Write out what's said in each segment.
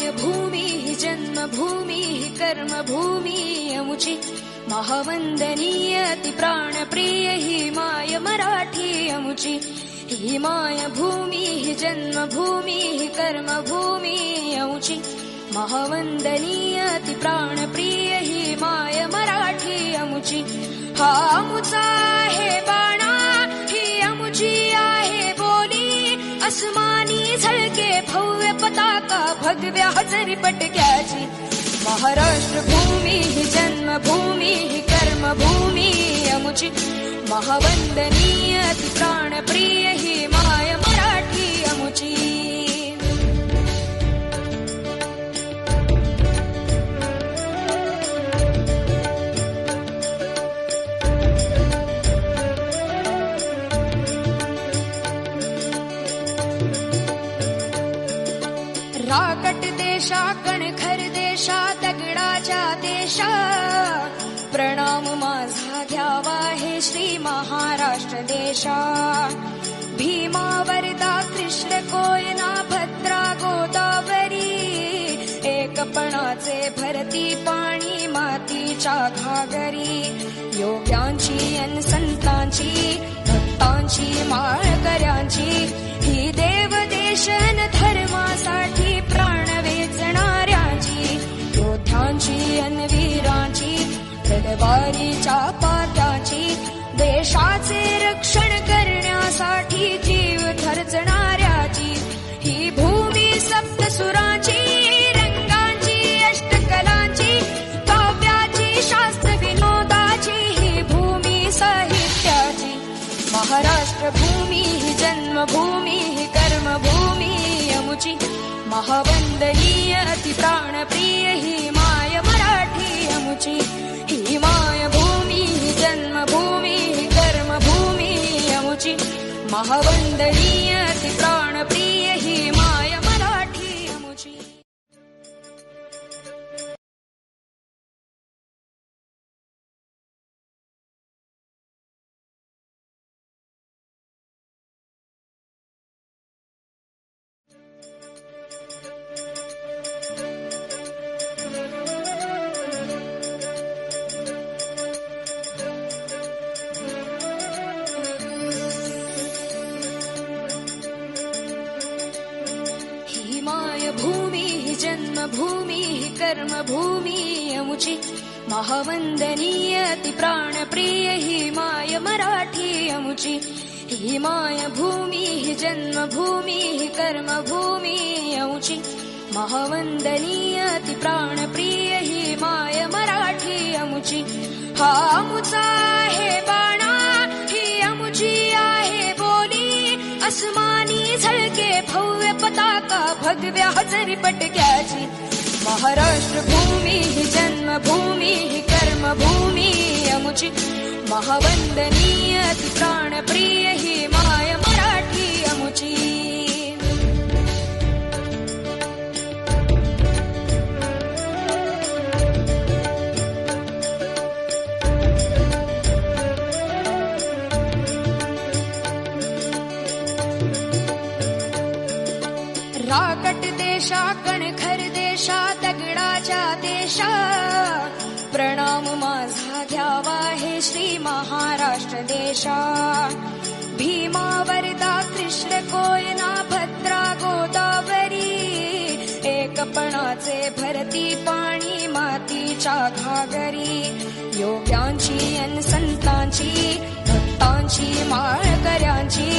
माय भूमी जन्मभूमी कर्मभूमी अमुची महावंदनीय अति प्राणप्रिय ही माय मराठी अमुची ही माय भूमी जन्मभूमी कर्मभूमी अमुची महावंदनीय अति प्राणप्रिय ही माय मराठी अमुची हा अमुचा आहे बाणा ही अमुची आहे बोली अस्मानी झळके भव्य पताका भगव्या हजरी पटक्याची महाराष्ट्र भूमी जन्मभूमी कर्मभूमी अमुची महावंदनीय अति प्राणप्रिय ही माय मराठी अमुची राकट देशा कणखर देशा दगडाच्या देशा प्रणाम माझा घ्यावा हे श्री महाराष्ट्र देशा भीमा वरदा कृष्ण कोयना भद्रा गोदावरी एकपणाचे भरती पाणी मातीच्या घागरी योग्यांची अन संतांची भक्तांची माळकऱ्यांची ही देव देशन धर्मासाठी प्राण वेचणाऱ्यांची योद्ध्यांची अन वीरांची तलवारीच्या पात्याची देशाचे रक्षण करण्यासाठी जीव खर्चणाऱ्याची ही भूमी सप्तसुरांची रंगांची अष्टकलांची काव्याची शास्त्र विनोदाची ही भूमी साहित्याची महाराष्ट्र भूमी जन्मभूमी कर्मभूमी अमुची महावंदनीय अति प्राणप्रिय ही माय मराठी अमुची ही माय भूमी जन्मभूमी कर्मभूमी अमुची महावंदनीय अति प्राणप्रिय ही माय मराठी अमुची भूमी जन्मभूमी कर्मभूमी अमुची महावंदनीय अति प्राणप्रिय ही माय मराठी अमुची ही माय भूमी जन्मभूमी कर्मभूमी अमुची महावंदनीय अति प्राणप्रिय ही माय मराठी अमुची हा अमुचा आहे बाणा ही अमुची आहे बोली अस्मानी झळके भव्य पताका भगव्या हजरी पटक्याची महाराष्ट्र भूमी जन्मभूमी कर्मभूमी अमुची महावंदनीय अति प्राणप्रिय ही माय मराठी अमुची राकट देशा कणखर देशा दगडाच्या देशा प्रणाम माझा घ्यावा हे श्री महाराष्ट्र देशा भीमा वरदा कृष्ण कोयना भद्रा गोदावरी एकपणाचे भरती पाणी मातीच्या घागरी योग्यांची अन संतांची भक्तांची माळकऱ्यांची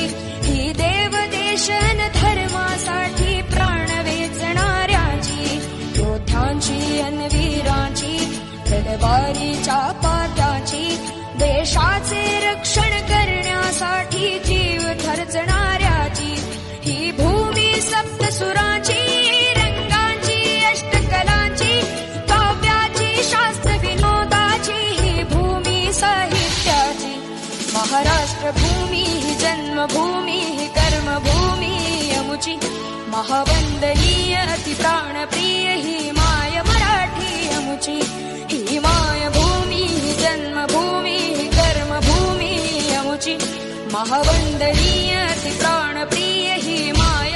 ही देव देशन धर्मासाठी प्राण वेचणाऱ्यांची योद्ध्यांची अन वीरांची तलवारीच्या पात्याची देशाचे रक्षण करण्यासाठी जीव खर्चणाऱ्याची ही भूमी सप्तसुरांची रंगांची अष्टकलांची काव्याची शास्त्र विनोदाची ही भूमी साहित्याची महाराष्ट्र भूमी जन्मभूमी कर्मभूमी अमुची महावंदनीय अति प्राणप्रिय ही माय मराठी अमुची ही माय भूमी जन्मभूमी कर्मभूमी अमुची महावंदनीय अति प्राणप्रिय ही माय